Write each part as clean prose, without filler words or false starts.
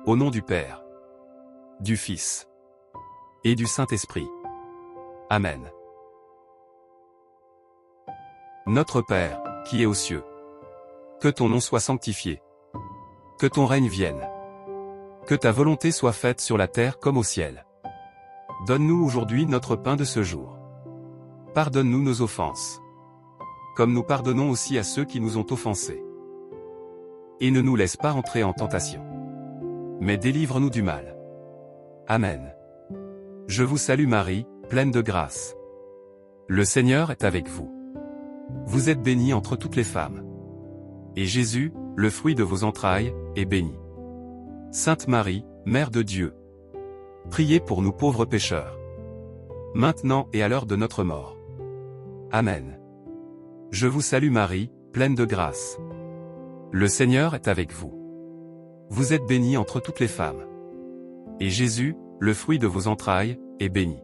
Au nom du Père, du Fils et du Saint-Esprit. Amen. Notre Père, qui es aux cieux, que ton nom soit sanctifié. Que ton règne vienne. Que ta volonté soit faite sur la terre comme au ciel. Donne-nous aujourd'hui notre pain de ce jour. Pardonne-nous nos offenses, comme nous pardonnons aussi à ceux qui nous ont offensés. Et ne nous laisse pas entrer en tentation, mais délivre-nous du mal. Amen. Je vous salue Marie, pleine de grâce. Le Seigneur est avec vous. Vous êtes bénie entre toutes les femmes. Et Jésus, le fruit de vos entrailles, est béni. Sainte Marie, Mère de Dieu, priez pour nous pauvres pécheurs, maintenant et à l'heure de notre mort. Amen. Je vous salue Marie, pleine de grâce. Le Seigneur est avec vous. Vous êtes bénie entre toutes les femmes. Et Jésus, le fruit de vos entrailles, est béni.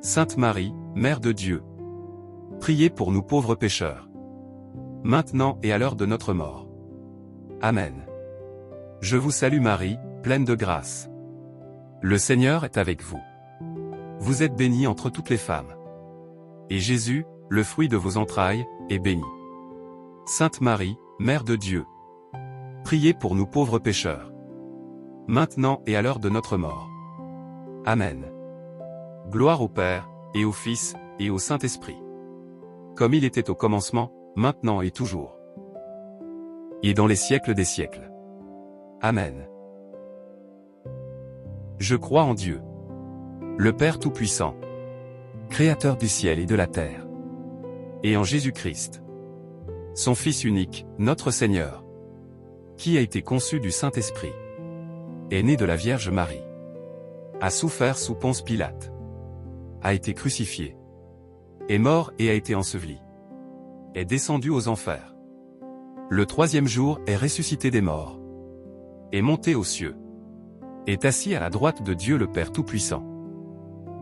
Sainte Marie, Mère de Dieu, priez pour nous pauvres pécheurs, maintenant et à l'heure de notre mort. Amen. Je vous salue Marie, pleine de grâce. Le Seigneur est avec vous. Vous êtes bénie entre toutes les femmes. Et Jésus, le fruit de vos entrailles, est béni. Sainte Marie, Mère de Dieu, priez pour nous pauvres pécheurs, maintenant et à l'heure de notre mort. Amen. Gloire au Père, et au Fils, et au Saint-Esprit. Comme il était au commencement, maintenant et toujours. Et dans les siècles des siècles. Amen. Je crois en Dieu, le Père Tout-Puissant, Créateur du ciel et de la terre, et en Jésus-Christ, son Fils unique, notre Seigneur, qui a été conçu du Saint-Esprit, est né de la Vierge Marie, a souffert sous Ponce Pilate, a été crucifié, est mort et a été enseveli, est descendu aux enfers. Le troisième jour est ressuscité des morts, est monté aux cieux, est assis à la droite de Dieu le Père Tout-Puissant,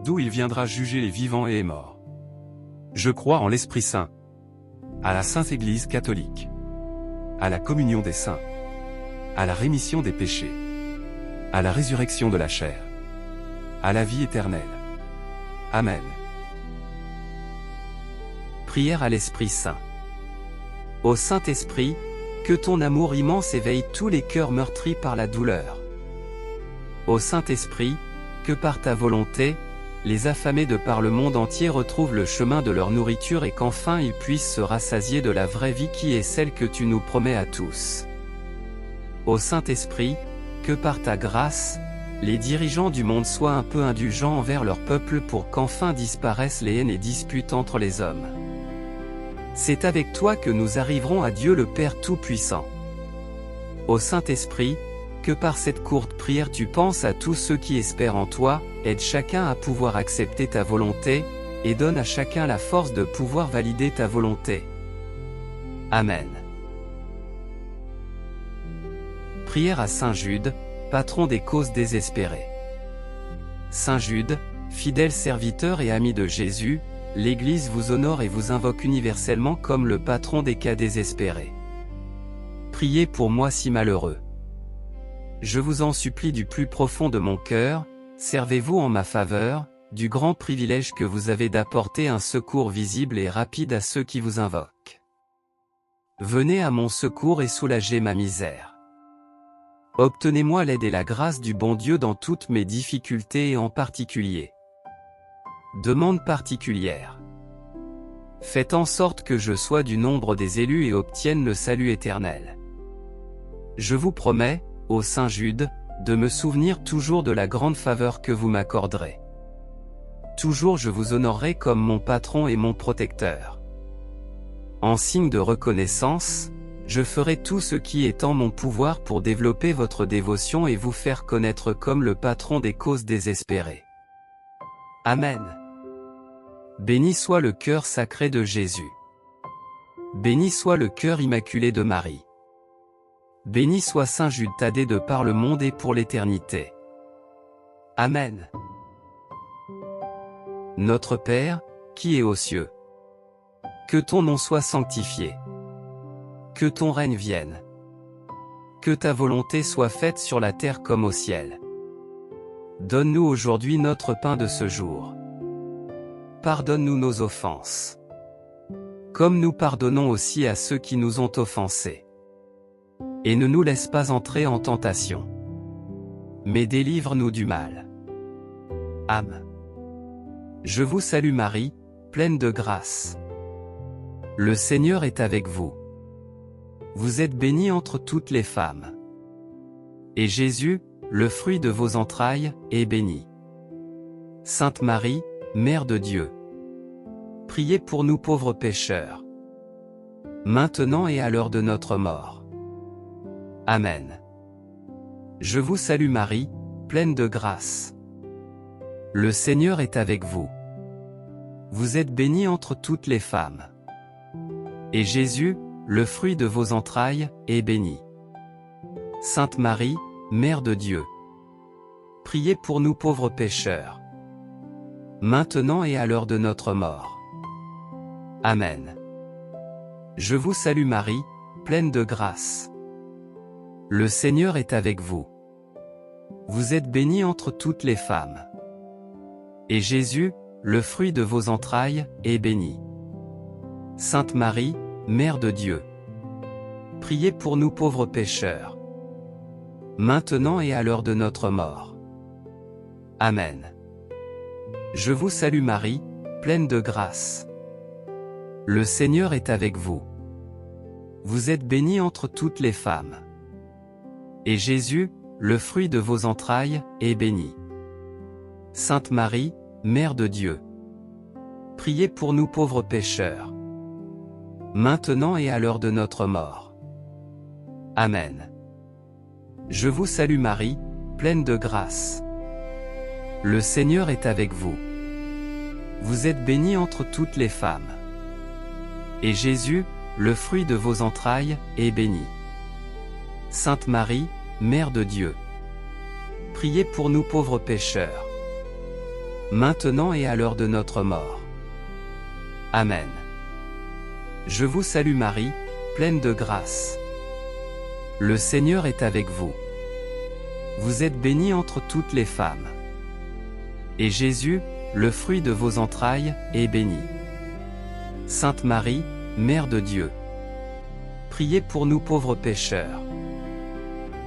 d'où il viendra juger les vivants et les morts. Je crois en l'Esprit Saint, à la Sainte Église catholique, à la communion des saints, à la rémission des péchés, à la résurrection de la chair, à la vie éternelle. Amen. Prière à l'Esprit Saint. Ô Saint-Esprit, que ton amour immense éveille tous les cœurs meurtris par la douleur. Ô Saint-Esprit, que par ta volonté, les affamés de par le monde entier retrouvent le chemin de leur nourriture et qu'enfin ils puissent se rassasier de la vraie vie qui est celle que tu nous promets à tous. Ô Saint-Esprit, que par ta grâce, les dirigeants du monde soient un peu indulgents envers leur peuple pour qu'enfin disparaissent les haines et disputes entre les hommes. C'est avec toi que nous arriverons à Dieu le Père Tout-Puissant. Ô Saint-Esprit, que par cette courte prière tu penses à tous ceux qui espèrent en toi, aide chacun à pouvoir accepter ta volonté, et donne à chacun la force de pouvoir valider ta volonté. Amen. Prière à Saint Jude, patron des causes désespérées. Saint Jude, fidèle serviteur et ami de Jésus, l'Église vous honore et vous invoque universellement comme le patron des cas désespérés. Priez pour moi si malheureux. Je vous en supplie du plus profond de mon cœur, servez-vous en ma faveur, du grand privilège que vous avez d'apporter un secours visible et rapide à ceux qui vous invoquent. Venez à mon secours et soulagez ma misère. Obtenez-moi l'aide et la grâce du bon Dieu dans toutes mes difficultés et en particulier. Demande particulière. Faites en sorte que je sois du nombre des élus et obtienne le salut éternel. Je vous promets, ô Saint Jude, de me souvenir toujours de la grande faveur que vous m'accorderez. Toujours je vous honorerai comme mon patron et mon protecteur. En signe de reconnaissance, je ferai tout ce qui est en mon pouvoir pour développer votre dévotion et vous faire connaître comme le patron des causes désespérées. Amen. Béni soit le cœur sacré de Jésus. Béni soit le cœur immaculé de Marie. Béni soit Saint Jude Thaddée de par le monde et pour l'éternité. Amen. Notre Père, qui es aux cieux, que ton nom soit sanctifié. Que ton règne vienne. Que ta volonté soit faite sur la terre comme au ciel. Donne-nous aujourd'hui notre pain de ce jour. Pardonne-nous nos offenses, comme nous pardonnons aussi à ceux qui nous ont offensés. Et ne nous laisse pas entrer en tentation, mais délivre-nous du mal. Amen. Je vous salue Marie, pleine de grâce. Le Seigneur est avec vous. Vous êtes bénie entre toutes les femmes. Et Jésus, le fruit de vos entrailles, est béni. Sainte Marie, Mère de Dieu, priez pour nous pauvres pécheurs, maintenant et à l'heure de notre mort. Amen. Je vous salue Marie, pleine de grâce. Le Seigneur est avec vous. Vous êtes bénie entre toutes les femmes. Et Jésus, le fruit de vos entrailles, est béni. Sainte Marie, Mère de Dieu, priez pour nous pauvres pécheurs, maintenant et à l'heure de notre mort. Amen. Je vous salue Marie, pleine de grâce. Le Seigneur est avec vous. Vous êtes bénie entre toutes les femmes. Et Jésus, le fruit de vos entrailles, est béni. Sainte Marie, Mère de Dieu, priez pour nous pauvres pécheurs, maintenant et à l'heure de notre mort. Amen. Je vous salue Marie, pleine de grâce. Le Seigneur est avec vous. Vous êtes bénie entre toutes les femmes. Et Jésus, le fruit de vos entrailles, est béni. Sainte Marie, Mère de Dieu, priez pour nous pauvres pécheurs, maintenant et à l'heure de notre mort. Amen. Je vous salue Marie, pleine de grâce. Le Seigneur est avec vous. Vous êtes bénie entre toutes les femmes. Et Jésus, le fruit de vos entrailles, est béni. Sainte Marie, Mère de Dieu, priez pour nous pauvres pécheurs, maintenant et à l'heure de notre mort. Amen. Je vous salue Marie, pleine de grâce. Le Seigneur est avec vous. Vous êtes bénie entre toutes les femmes. Et Jésus, le fruit de vos entrailles, est béni. Sainte Marie, Mère de Dieu, priez pour nous pauvres pécheurs,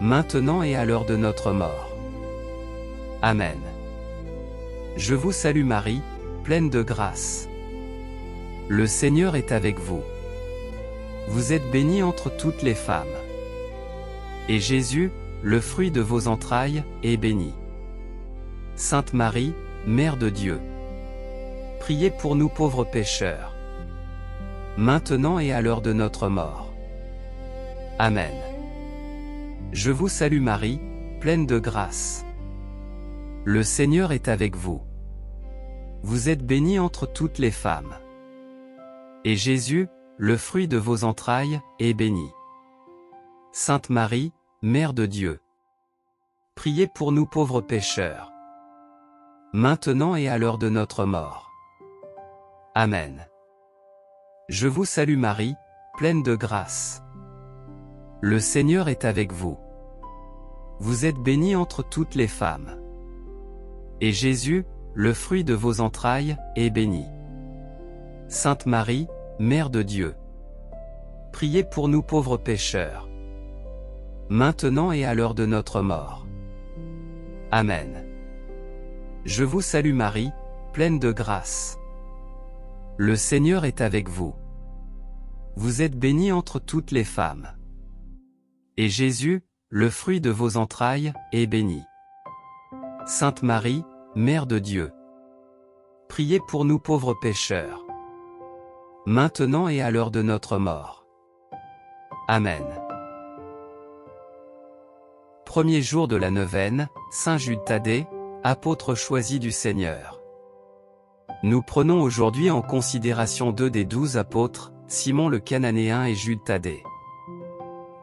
maintenant et à l'heure de notre mort. Amen. Je vous salue Marie, pleine de grâce. Le Seigneur est avec vous. Vous êtes bénie entre toutes les femmes. Et Jésus, le fruit de vos entrailles, est béni. Sainte Marie, Mère de Dieu, priez pour nous pauvres pécheurs, maintenant et à l'heure de notre mort. Amen. Je vous salue Marie, pleine de grâce. Le Seigneur est avec vous. Vous êtes bénie entre toutes les femmes. Et Jésus, le fruit de vos entrailles, est béni. Sainte Marie, Mère de Dieu, priez pour nous pauvres pécheurs, maintenant et à l'heure de notre mort. Amen. Je vous salue Marie, pleine de grâce. Le Seigneur est avec vous. Vous êtes bénie entre toutes les femmes. Et Jésus, le fruit de vos entrailles, est béni. Sainte Marie, Mère de Dieu, priez pour nous pauvres pécheurs, maintenant et à l'heure de notre mort. Amen. Je vous salue Marie, pleine de grâce. Le Seigneur est avec vous. Vous êtes bénie entre toutes les femmes. Et Jésus, le fruit de vos entrailles, est béni. Sainte Marie, Mère de Dieu, priez pour nous pauvres pécheurs, maintenant et à l'heure de notre mort. Amen. Premier jour de la neuvaine, Saint Jude Thaddée, apôtre choisi du Seigneur. Nous prenons aujourd'hui en considération 2 des 12 apôtres, Simon le Cananéen et Jude Thaddée.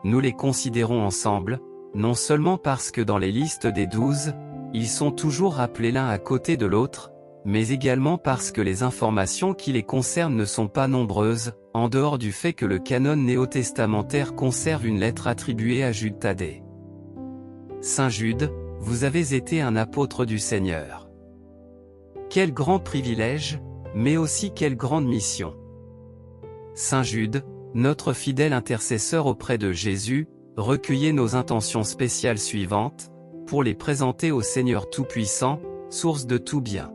Nous les considérons ensemble, non seulement parce que dans les listes des 12, ils sont toujours rappelés l'un à côté de l'autre, mais également parce que les informations qui les concernent ne sont pas nombreuses, en dehors du fait que le canon néo-testamentaire conserve une lettre attribuée à Jude Thaddée. Saint Jude, vous avez été un apôtre du Seigneur. Quel grand privilège, mais aussi quelle grande mission. Saint Jude, notre fidèle intercesseur auprès de Jésus, recueillez nos intentions spéciales suivantes, pour les présenter au Seigneur Tout-Puissant, source de tout bien.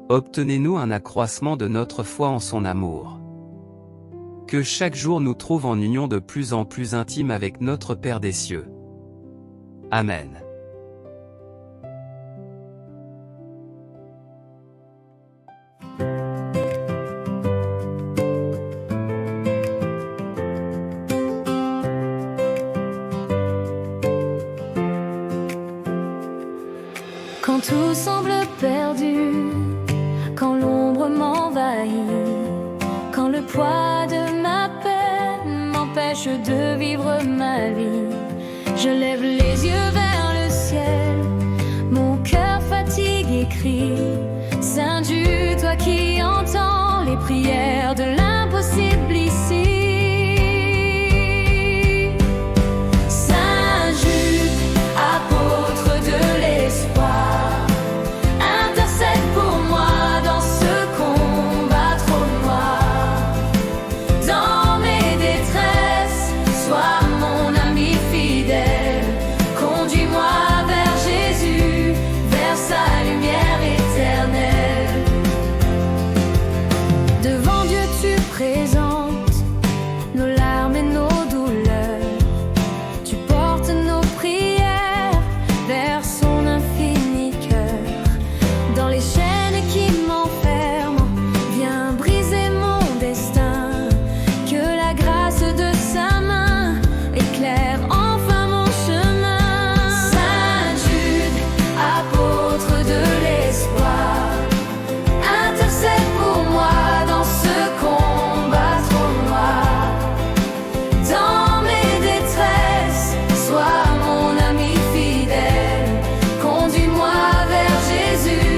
Obtenez-nous un accroissement de notre foi en son amour. Que chaque jour nous trouve en union de plus en plus intime avec notre Père des cieux. Amen. Quand tout semble perdu, quand l'ombre m'envahit, quand le poids de ma peine m'empêche de vivre ma vie, je lève les yeux vers le ciel, mon cœur fatigué crie, Saint Jude, toi qui entends les prières de l'impossible ici. Saint Jude, apôtre de l'espoir, intercède pour moi dans ce combat trop noir. Dans mes détresses, sois mon ami fidèle, conduis-moi vers Jésus, vers sa lumière éternelle. Devant Dieu tu présentes nos larmes et nos douleurs, tu portes nos prières vers son infini cœur. Dans les chaînes qui m'enferment, viens briser mon destin, que la grâce de sa main éclaire enfin mon chemin. Saint Jude, apôtre de l'espoir, intercède pour moi dans ce combat trop noir. Dans mes détresses, sois mon ami fidèle, conduis-moi vers Jésus,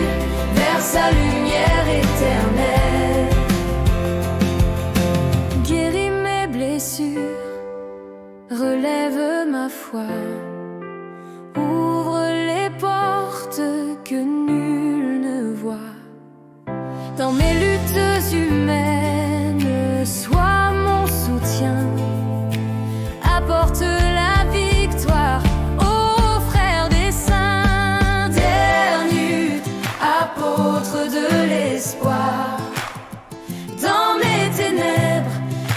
vers sa lumière éternelle. Guéris mes blessures, relève ma foi, ouvre les portes que nul ne voit. Dans mes luttes humaines, sois mon soutien, apporte la victoire aux frères des saints. Dernier apôtre de l'espoir, dans mes ténèbres,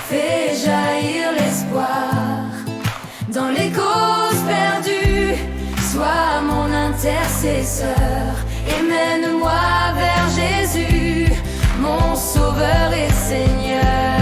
fais jaillir l'espoir. Dans les causes perdues, sois mon intercesseur et mène-moi vers Jésus, mon Sauveur et Seigneur.